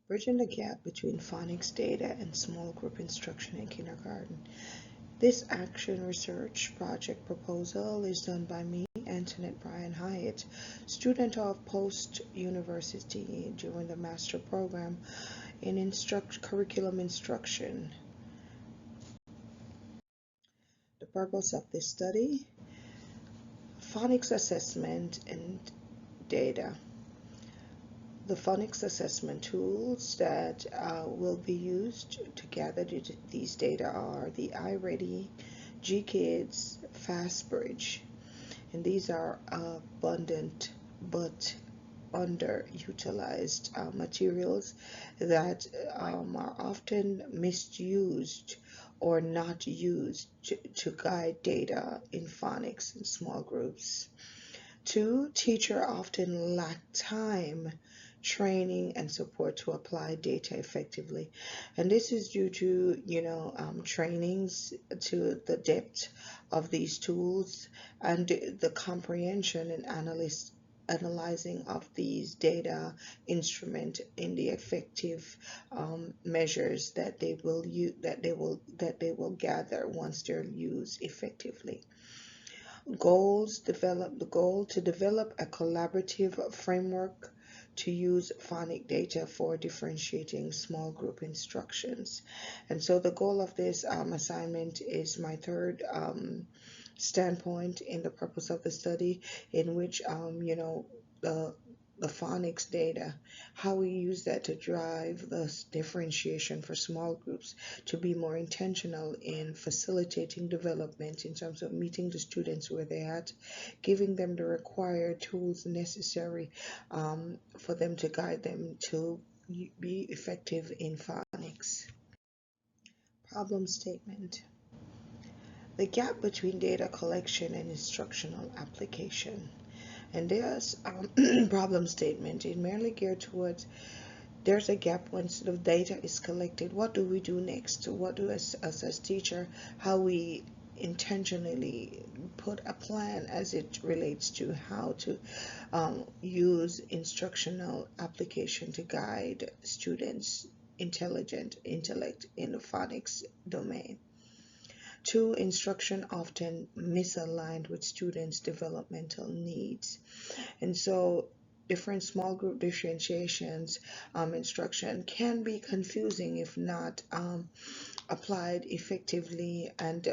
Bridging the gap between phonics data and small group instruction in kindergarten. This action research project proposal is done by me, Antoinette Bryan Hyatt, student of post-university during the master program in curriculum instruction. The purpose of this study: phonics assessment and data. The phonics assessment tools that will be used to gather these data are the iReady, GKids, FastBridge, and these are abundant but underutilized materials that are often misused or not used to guide data in phonics in small groups. Two, teachers often lack time, training, and support to apply data effectively. And this is due to, trainings to the depth of these tools and the comprehension and analyzing of these data instrument in the effective measures that they will gather once they're used effectively. The goal to develop a collaborative framework to use phonic data for differentiating small group instructions. And so the goal of this assignment is my third standpoint in the purpose of the study, in which the phonics data, how we use that to drive the differentiation for small groups, to be more intentional in facilitating development in terms of meeting the students where they're at, giving them the required tools necessary for them to guide them to be effective in phonics. Problem statement. The gap between data collection and instructional application. And there's problem statement. It merely geared towards there's a gap once the data is collected. What do we do next? What do us as teacher, how we intentionally put a plan as it relates to how to use instructional application to guide students' intellect in the phonics domain. Two, instruction often misaligned with students' developmental needs. And so different small group differentiations instruction can be confusing if not applied effectively and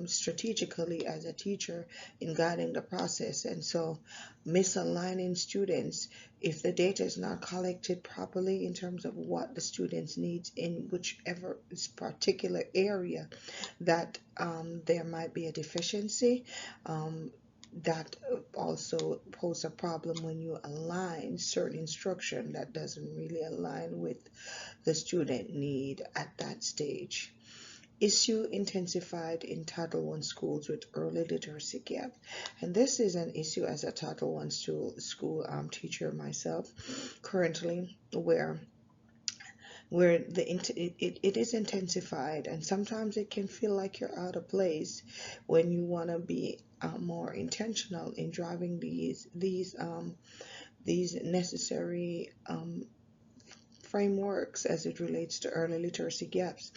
strategically as a teacher in guiding the process. And so misaligning students, if the data is not collected properly in terms of what the students need in whichever particular area that there might be a deficiency, that also pose a problem when you align certain instruction that doesn't really align with the student need at that stage. Issue intensified in Title I schools with early literacy gap. And this is an issue as a Title I school teacher myself currently, where it is intensified, and sometimes it can feel like you're out of place when you want to be more intentional in driving these necessary frameworks as it relates to early literacy gaps.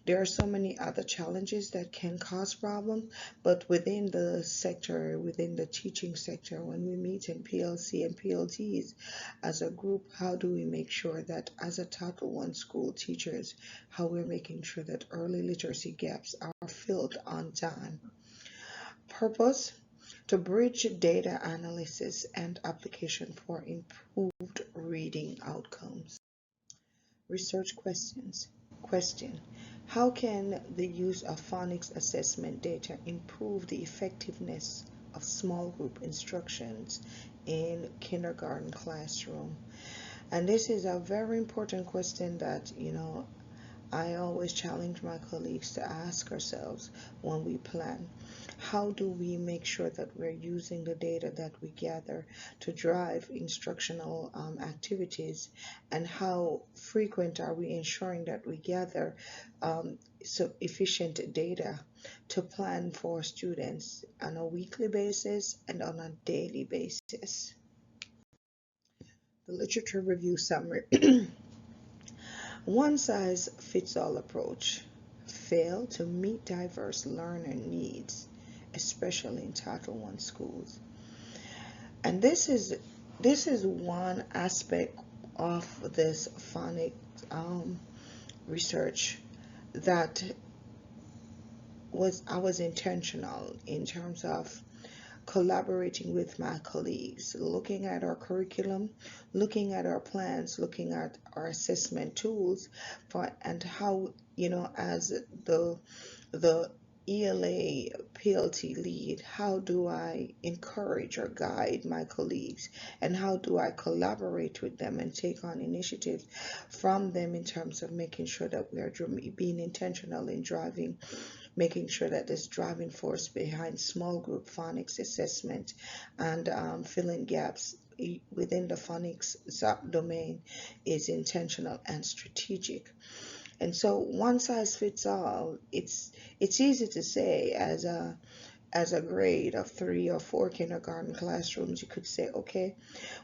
There are so many other challenges that can cause problems, but within the sector, within the teaching sector, when we meet in PLC and PLTs as a group, how do we make sure that as a Title I school teachers, how we're making sure that early literacy gaps are filled on time. Purpose: to bridge data analysis and application for improved reading outcomes. Research questions. Question: how can the use of phonics assessment data improve the effectiveness of small group instructions in kindergarten classroom? And this is a very important question that, I always challenge my colleagues to ask ourselves when we plan. How do we make sure that we're using the data that we gather to drive instructional activities, and how frequent are we ensuring that we gather efficient data to plan for students on a weekly basis and on a daily basis? The literature review summary. One size fits all approach fail to meet diverse learner needs, especially in Title I schools. And this is one aspect of this phonics research that I was intentional in terms of collaborating with my colleagues, looking at our curriculum, looking at our plans, looking at our assessment tools for and how, as the ELA PLT lead, how do I encourage or guide my colleagues, and how do I collaborate with them and take on initiatives from them in terms of making sure that we are being intentional in making sure that this driving force behind small group phonics assessment and filling gaps within the phonics subdomain is intentional and strategic. And so one size fits all, it's easy to say as a grade of 3 or 4 kindergarten classrooms, you could say, okay,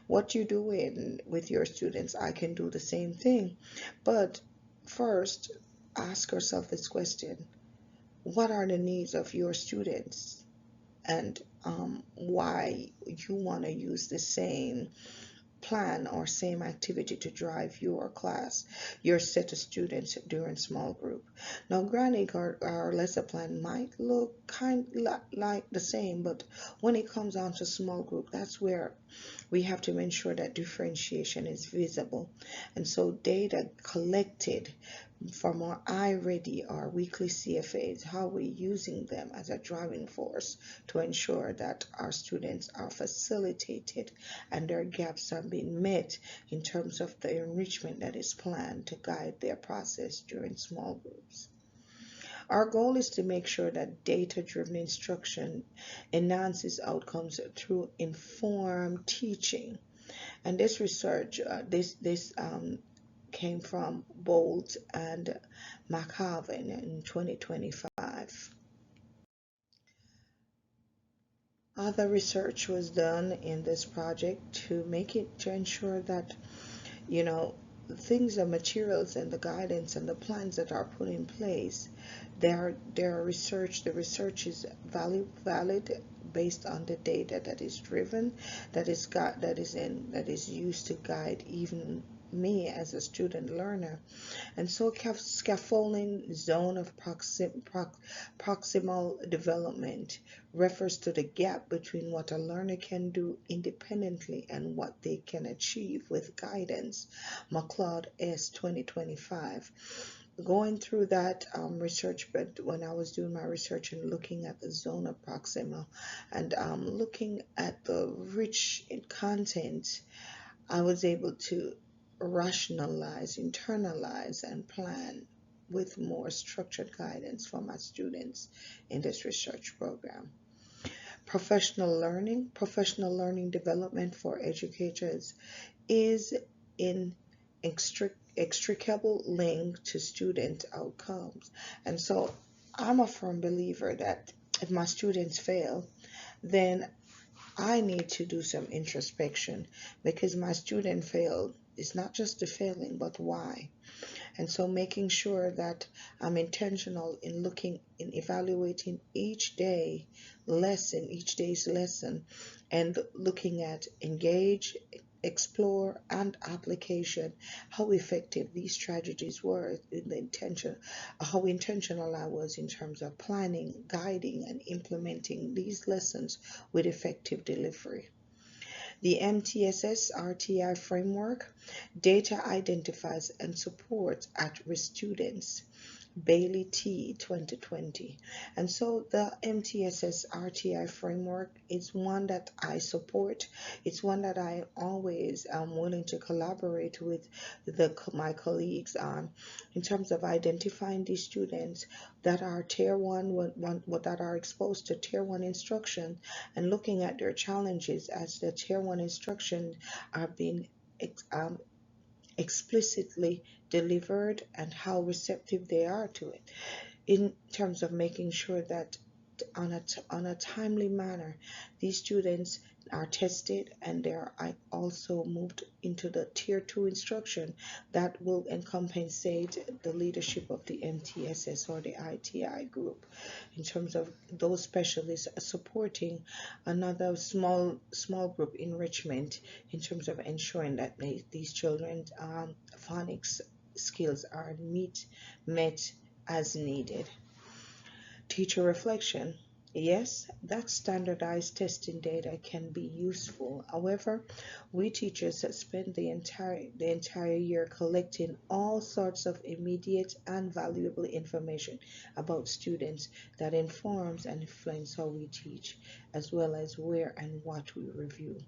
what you doing with your students, I can do the same thing. But first, ask yourself this question: what are the needs of your students, and why you want to use the same plan or same activity to drive your class, your set of students during small group. Now, granted, our lesson plan might look like the same, but when it comes down to small group, that's where we have to ensure that differentiation is visible. And so data collected from our iReady, our weekly CFAs, how we're using them as a driving force to ensure that our students are facilitated and their gaps are being met in terms of the enrichment that is planned to guide their process during small groups. Our goal is to make sure that data-driven instruction enhances outcomes through informed teaching. And this research, this came from Bolt and McHaven in 2025. Other research was done in this project to ensure that, things, the materials and the guidance and the plans that are put in place, the research is valid based on the data that is driven, that is used to guide even me as a student learner. And so scaffolding zone of proximal development refers to the gap between what a learner can do independently and what they can achieve with guidance. McLeod S. 2025. Going through that research, but when I was doing my research and looking at the zone of proximal and looking at the rich in content, I was able to rationalize, internalize, and plan with more structured guidance for my students in this research program. Professional learning development for educators is in inextricable link to student outcomes. And so I'm a firm believer that if my students fail, then I need to do some introspection, because my student failed. It's not just the failing, but why. And so making sure that I'm intentional in evaluating each day's lesson, and looking at engage, explore, and application, how effective these strategies were in the intention, how intentional I was in terms of planning, guiding, and implementing these lessons with effective delivery. The MTSS RTI framework: data identifies and supports at-risk students. Bailey T. 2020. And so the MTSS RTI framework is one that I support. It's one that I always am willing to collaborate with my colleagues on, in terms of identifying these students that are tier one, that are exposed to tier one instruction, and looking at their challenges as the tier one instruction are being explicitly delivered, and how receptive they are to it, in terms of making sure that on a timely manner. These students are tested, and they are also moved into the tier 2 instruction that will compensate the leadership of the MTSS or the ITI group in terms of those specialists supporting another small group enrichment in terms of ensuring that these children's phonics skills are met as needed. Teacher reflection. Yes, that standardized testing data can be useful. However, we teachers that spend the entire year collecting all sorts of immediate and valuable information about students that informs and influence how we teach, as well as where and what we review.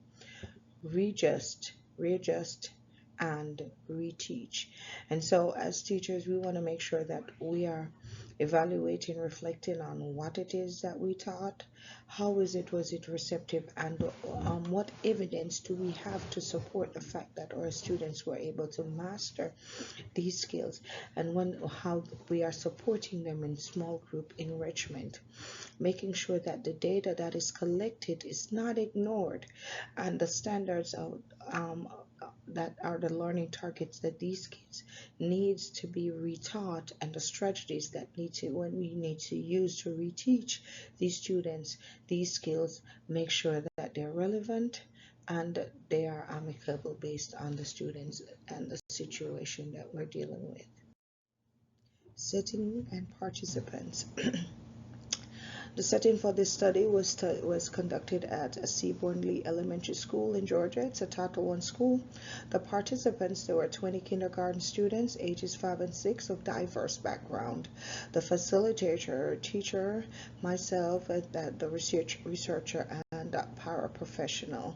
Readjust, and reteach. And so, as teachers, we want to make sure that we are evaluating, reflecting on what it is that we taught, was it receptive, and what evidence do we have to support the fact that our students were able to master these skills, and how we are supporting them in small group enrichment, making sure that the data that is collected is not ignored, and the standards of that are the learning targets that these kids needs to be retaught, and the strategies that we need to use to reteach these students these skills, make sure that they're relevant and they are amicable based on the students and the situation that we're dealing with. Setting and participants. The setting for this study was conducted at Seaborn Lee Elementary School in Georgia. It's a Title I school. The participants, there were 20 kindergarten students, ages 5 and 6, of diverse background. The facilitator, teacher, myself, the researcher, and paraprofessional.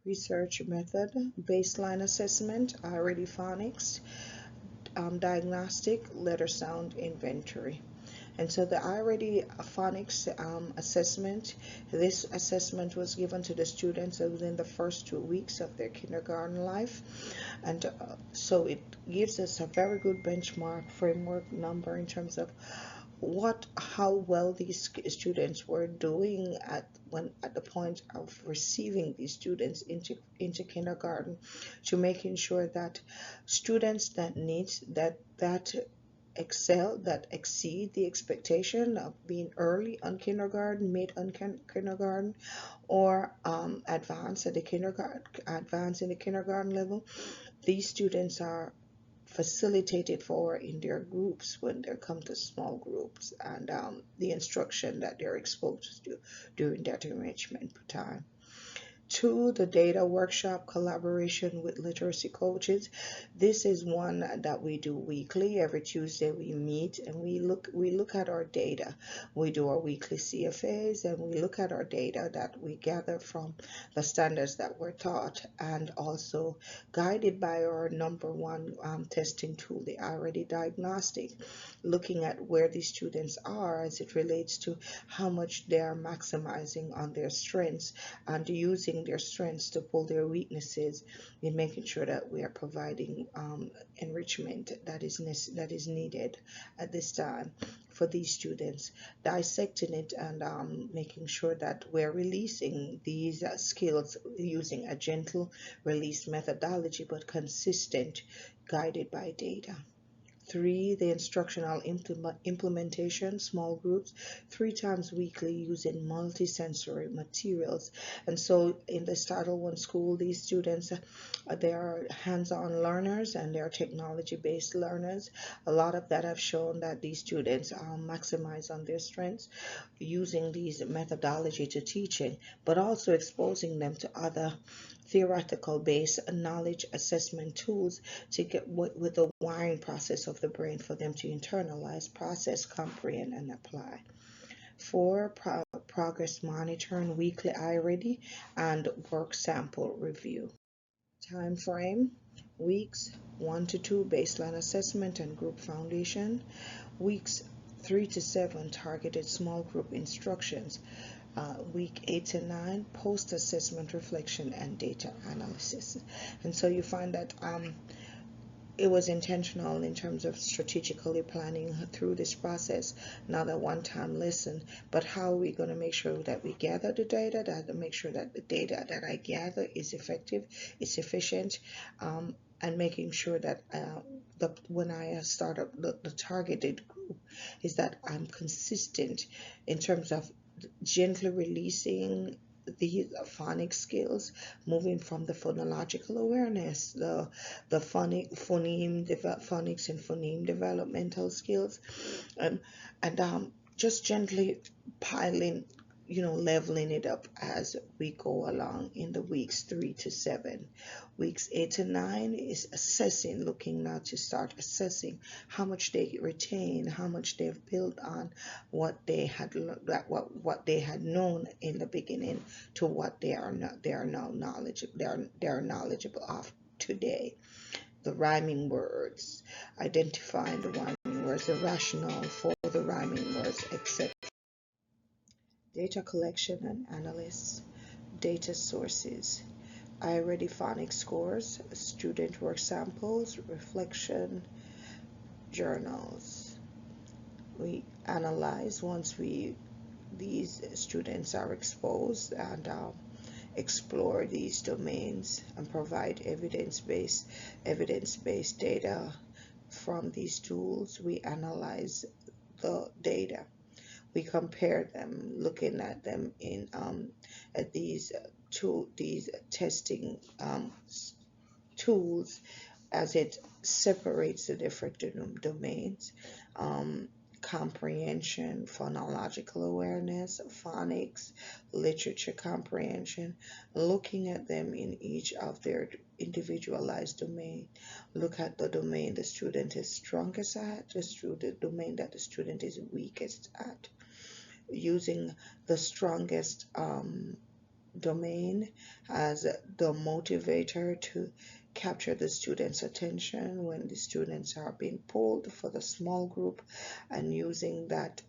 Research method: baseline assessment, already phonics, diagnostic, letter sound inventory. And so the already phonics assessment, this assessment was given to the students within the first 2 weeks of their kindergarten life. And so it gives us a very good benchmark framework number in terms of how well these students were doing at the point of receiving these students into kindergarten, to making sure that students that excel, that exceed the expectation of being early on kindergarten, mid on kindergarten, or advance in the kindergarten level, these students are facilitated for in their groups when they come to small groups, and the instruction that they're exposed to during that enrichment time. 2, the data workshop collaboration with literacy coaches. This is one that we do weekly. Every Tuesday we meet and we look at our data. We do our weekly CFAs, and we look at our data that we gather from the standards that were taught, and also guided by our number one testing tool, the already diagnostic, looking at where these students are as it relates to how much they are maximizing on their strengths, and using their strengths to pull their weaknesses, in making sure that we are providing enrichment that is needed at this time for these students, dissecting it, and making sure that we're releasing these skills using a gentle release methodology, but consistent, guided by data. 3, the instructional implementation, small groups, 3 times weekly using multisensory materials. And so in this Title I school, these students, they are hands-on learners and they are technology-based learners. A lot of that have shown that these students maximize on their strengths using these methodology to teaching, but also exposing them to other theoretical based knowledge assessment tools to get with the wiring process of the brain for them to internalize, process, comprehend, and apply. 4, progress monitoring, weekly I-ready, and work sample review. Time frame: weeks 1 to 2, baseline assessment and group foundation. Weeks 3 to 7, targeted small group instructions. Week 8 to 9, post-assessment reflection and data analysis. And so you find that it was intentional in terms of strategically planning through this process, not a one-time listen, but how are we going to make sure that we gather the data, that make sure that the data that I gather is effective, is efficient, and making sure that when I start up the targeted group, is that I'm consistent in terms of gently releasing these phonics skills, moving from the phonological awareness, the phonics and phoneme developmental skills, um, and just gently piling, leveling it up as we go along in the weeks 3 to 7. Weeks 8 to 9 is assessing, looking now to start assessing how much they retain, how much they've built on what they had what they had known in the beginning to what they are now knowledgeable of today. The rhyming words, identifying the rhyming words, the rationale for the rhyming words, etc. Data collection and analysis, data sources, I-ready phonics scores, student work samples, reflection, journals. We analyze once these students are exposed and explore these domains and provide evidence-based data from these tools. We analyze the data. We compare them, looking at them in at these testing tools as it separates the different domains. Comprehension, phonological awareness, phonics, literature comprehension, looking at them in each of their individualized domain. Look at the domain the student is strongest at, the domain that the student is weakest at. Using the strongest domain as the motivator to capture the students' attention when the students are being pulled for the small group, and using that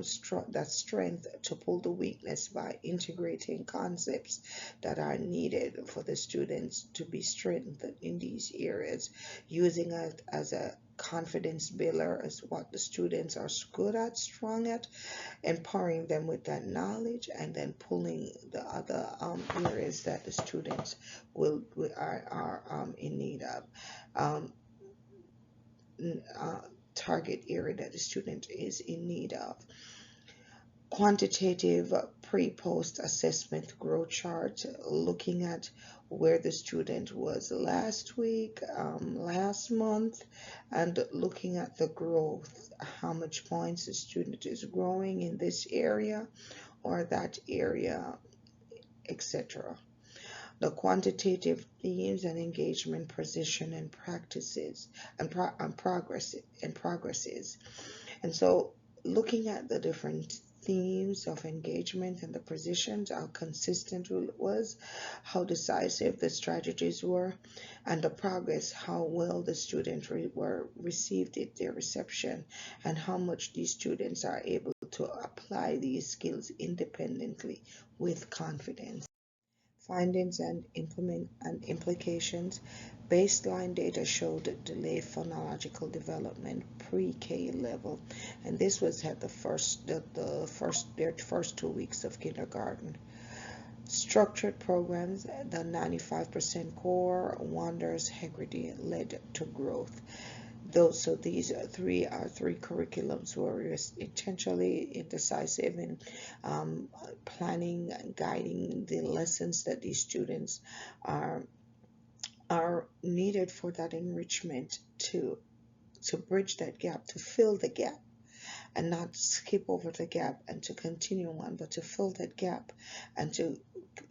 strength to pull the weakness by integrating concepts that are needed for the students to be strengthened in these areas, using it as a confidence builder as what the students are good at, strong at, empowering them with that knowledge, and then pulling the other areas that the students are in need of. Target area that the student is in need of. Quantitative pre-post assessment growth chart, looking at where the student was last week, last month, and looking at the growth, how much points the student is growing in this area or that area, etc. The quantitative themes and engagement position and practices and progresses. And so looking at the different themes of engagement and the positions, how consistent it was, how decisive the strategies were, and the progress, how well the students received it, their reception, and how much these students are able to apply these skills independently with confidence. Findings and implications. Baseline data showed delayed phonological development pre-K level, and this was at their first 2 weeks of kindergarten. Structured programs, the 95% core, Wonders, Hegarty led to growth. So these three curriculums were intentionally decisive in planning and guiding the lessons that these students are needed for that enrichment to bridge that gap, to fill the gap, and not skip over the gap and to continue on, but to fill that gap and to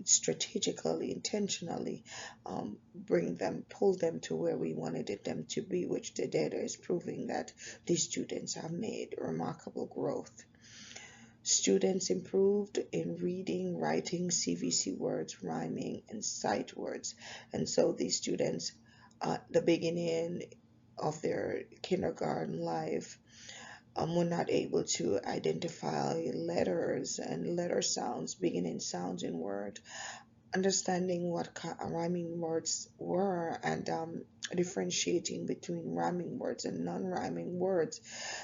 strategically, intentionally pull them to where we wanted them to be, which the data is proving that these students have made remarkable growth. Students improved in reading, writing, CVC words, rhyming, and sight words. And so these students, at the beginning of their kindergarten life, were not able to identify letters and letter sounds, beginning sounds in word, understanding what rhyming words were, and differentiating between rhyming words and non-rhyming words,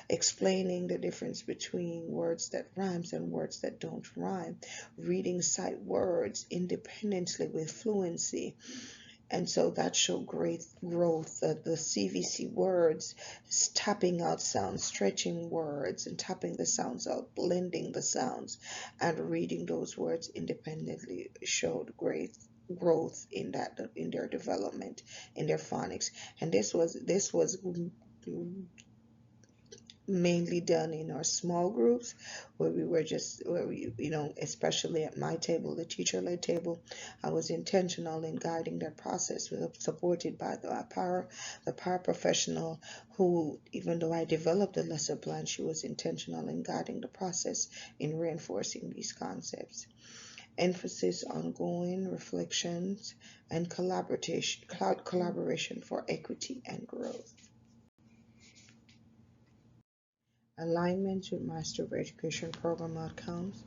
explaining the difference between words that rhymes and words that don't rhyme, reading sight words independently with fluency. And so that showed great growth. The CVC words, tapping out sounds, stretching words, and tapping the sounds out, blending the sounds, and reading those words independently showed great growth in their development, in their phonics. And this was mainly done in our small groups, where we, especially at my table, the teacher-led table, I was intentional in guiding that process, supported by the paraprofessional, who, even though I developed a lesson plan, she was intentional in guiding the process in reinforcing these concepts. Emphasis on ongoing reflections and collaboration for equity and growth. Alignment with Master of Education program outcomes.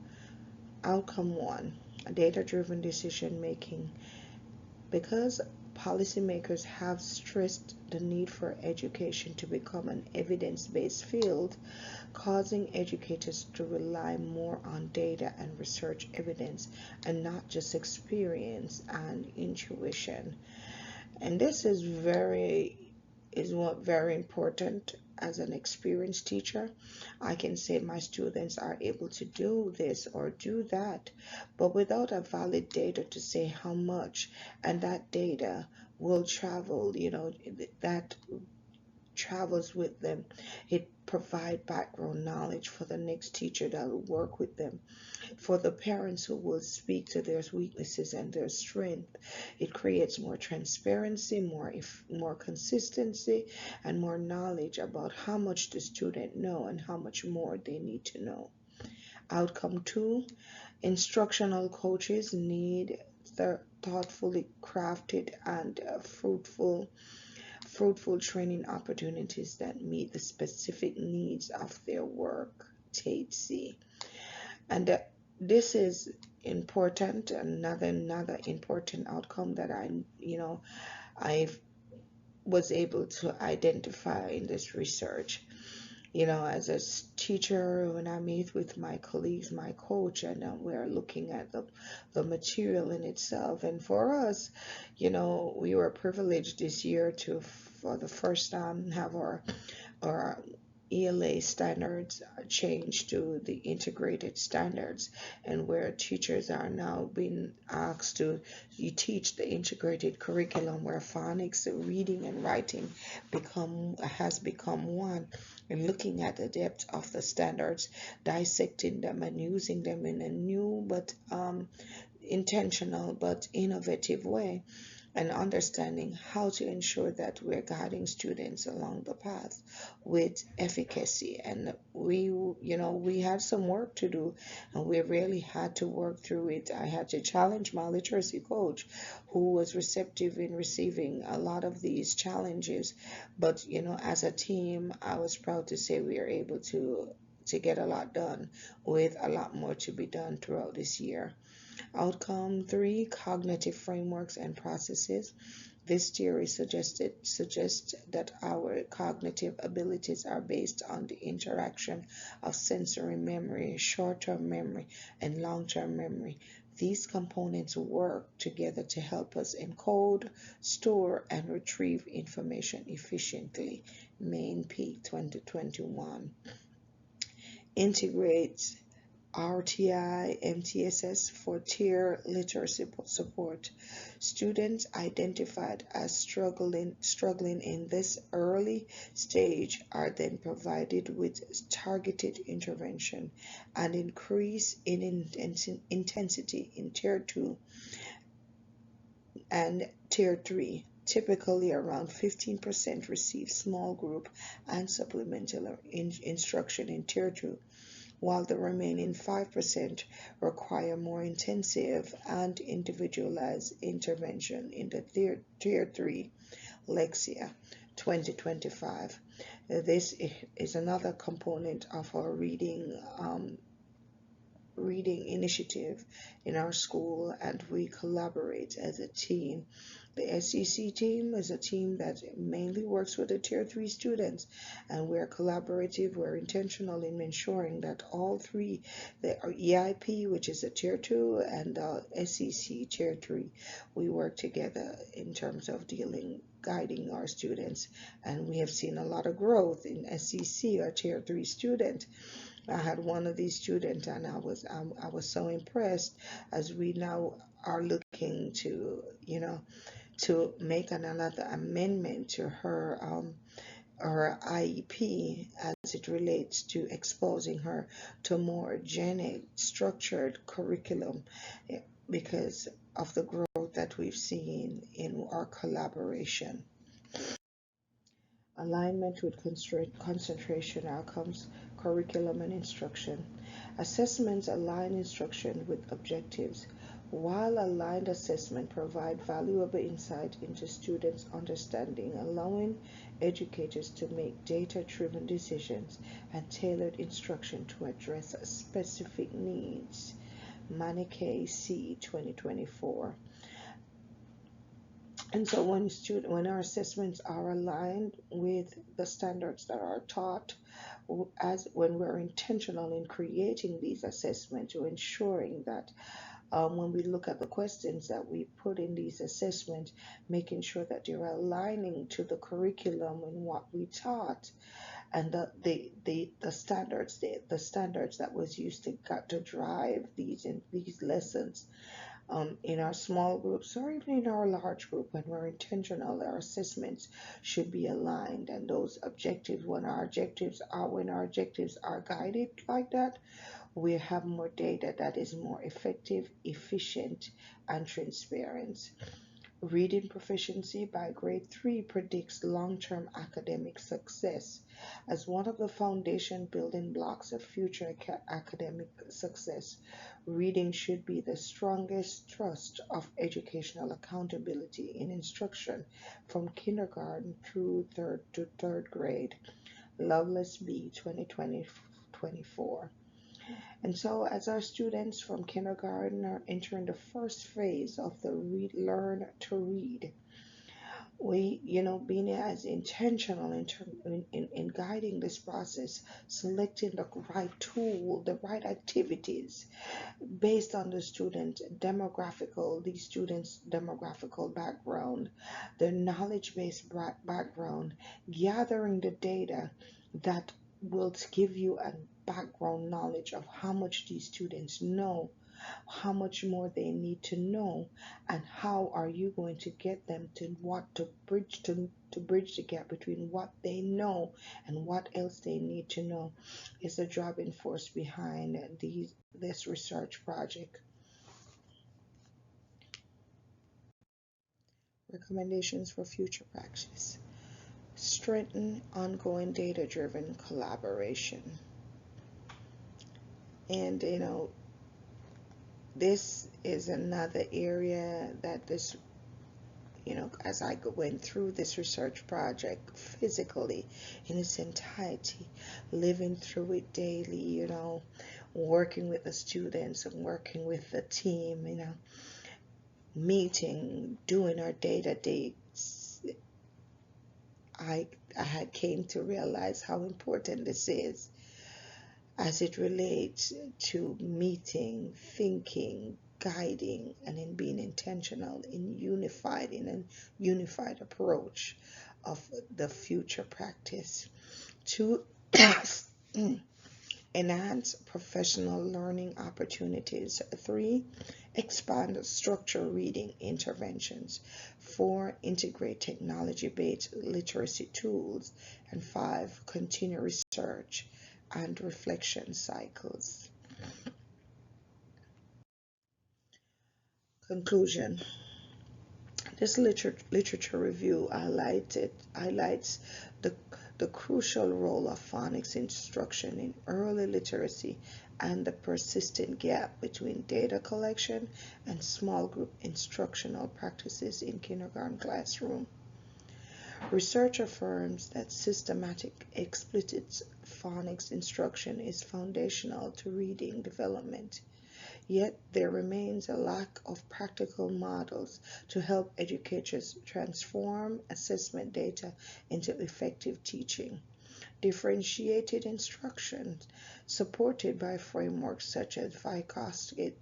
Outcome 1, data-driven decision making. Because policymakers have stressed the need for education to become an evidence-based field, causing educators to rely more on data and research evidence and not just experience and intuition. And this is very important. As an experienced teacher, I can say my students are able to do this or do that, but without a valid data to say how much, and that data will travel, that travels with them. It provides background knowledge for the next teacher that will work with them, for the parents who will speak to their weaknesses and their strength. It creates more transparency, more consistency, and more knowledge about how much the student know and how much more they need to know. Outcome 2, instructional coaches need thoughtfully crafted and fruitful training opportunities that meet the specific needs of their work. THC. And this is important. Another important outcome that I was able to identify in this research. As a teacher, when I meet with my colleagues, my coach, and we're looking at the material in itself. And for us, we were privileged this year to, for the first time, have our ELA standards changed to the integrated standards, and where teachers are now being asked to teach the integrated curriculum, where phonics, reading and writing has become one, and looking at the depth of the standards, dissecting them and using them in a new but intentional but innovative way, and understanding how to ensure that we're guiding students along the path with efficacy. And we had some work to do, and we really had to work through it. I had to challenge my literacy coach, who was receptive in receiving a lot of these challenges. But as a team, I was proud to say we are able to get a lot done, with a lot more to be done throughout this year. Outcome 3, cognitive frameworks and processes. This theory suggests that our cognitive abilities are based on the interaction of sensory memory, short-term memory, and long-term memory. These components work together to help us encode, store, and retrieve information efficiently. Main Peak 2021. Integrate RTI MTSS for tier literacy support. Students identified as struggling in this early stage are then provided with targeted intervention and increase in intensity in tier 2 and tier 3. Typically, around 15% receive small group and supplemental instruction in tier 2, while the remaining 5% require more intensive and individualized intervention in the tier 3 Lexia 2025. This is another component of our reading reading initiative in our school, and we collaborate as a team. The SEC team is a team that mainly works with the Tier 3 students, and we're collaborative, we're intentional in ensuring that all three, the EIP, which is a Tier 2, and the SEC Tier 3, we work together in terms of guiding our students, and we have seen a lot of growth in SEC, our Tier 3 student. I had one of these students, and I was so impressed, as we now are looking to to make another amendment to her IEP as it relates to exposing her to more structured curriculum, because of the growth that we've seen in our collaboration. Alignment with concentration outcomes, curriculum and instruction. Assessments align instruction with objectives, while aligned assessment provide valuable insight into students' understanding, allowing educators to make data-driven decisions and tailored instruction to address specific needs. Manikay C. 2024. And so when our assessments are aligned with the standards that are taught, as when we're intentional in creating these assessments, or ensuring that when we look at the questions that we put in these assessments, making sure that they're aligning to the curriculum and what we taught, and the standards that was used to drive these lessons, in our small groups or even in our large group. When we're intentional, our assessments should be aligned, and those objectives, when our objectives are guided like that, we have more data that is more effective, efficient, and transparent. Reading proficiency by grade 3 predicts long-term academic success. As one of the foundation building blocks of future academic success, reading should be the strongest thrust of educational accountability in instruction from kindergarten through third grade. Loveless B. 2024. And so, as our students from kindergarten are entering the first phase of the learn to read, we, being as intentional in guiding this process, selecting the right tool, the right activities based on the these students' demographical background, their knowledge-based background, gathering the data that will give you a background knowledge of how much these students know, how much more they need to know, and how are you going to get them to bridge the gap between what they know and what else they need to know, is the driving force behind this research project. Recommendations for future practice: strengthen ongoing data-driven collaboration. And this is another area that as I went through this research project physically in its entirety, living through it daily, working with the students and working with the team, meeting, doing our data dates, I had came to realize how important this is as it relates to meeting, thinking, guiding, and in being intentional in a unified approach of the future practice to enhance professional learning opportunities. 3, expand structured reading interventions. 4, integrate technology-based literacy tools. And 5, continue research and reflection cycles. Conclusion. This literature review highlights the crucial role of phonics instruction in early literacy and the persistent gap between data collection and small group instructional practices in kindergarten classroom. Research affirms that systematic, explicit phonics instruction is foundational to reading development. Yet there remains a lack of practical models to help educators transform assessment data into effective teaching. Differentiated instruction, supported by frameworks such as Vygotsky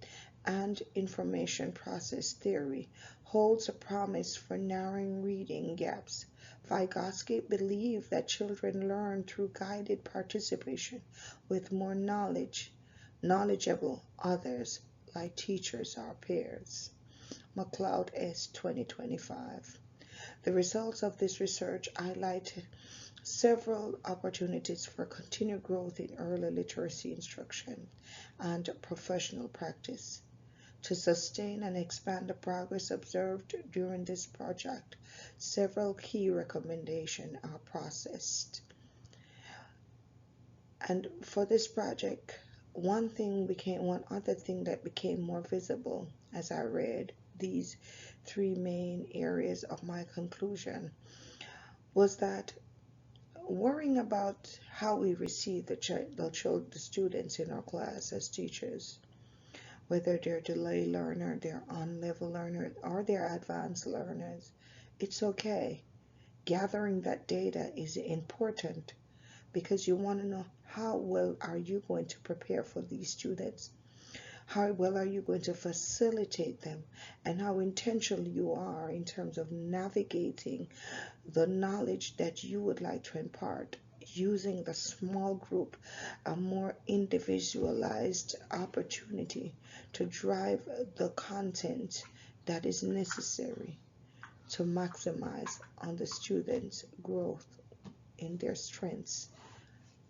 and information process theory, holds a promise for narrowing reading gaps. Vygotsky believed that children learn through guided participation with more knowledgeable others like teachers or peers. McLeod S. 2025. The results of this research highlight several opportunities for continued growth in early literacy instruction and professional practice. To sustain and expand the progress observed during this project, several key recommendations are processed. And for this project, one other thing that became more visible as I read these three main areas of my conclusion was that worrying about how we receive the students in our class as teachers, whether they're delay learner, they're on-level learner, or they're advanced learners, it's okay. Gathering that data is important because you want to know how well are you going to prepare for these students, how well are you going to facilitate them, and how intentional you are in terms of navigating the knowledge that you would like to impart using the small group, a more individualized opportunity to drive the content that is necessary to maximize on the students' growth in their strengths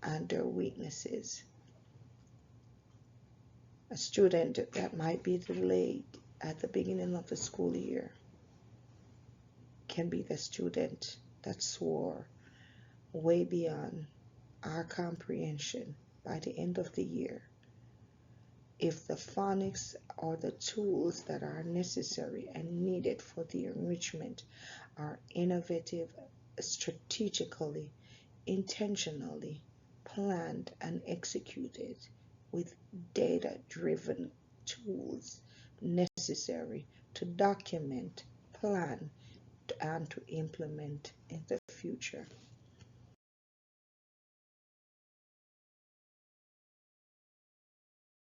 and their weaknesses. A student that might be delayed at the beginning of the school year can be the student that soar way beyond our comprehension by the end of the year. If the phonics or the tools that are necessary and needed for the enrichment are innovative, strategically, intentionally planned and executed with data-driven tools necessary to document, plan, and to implement in the future.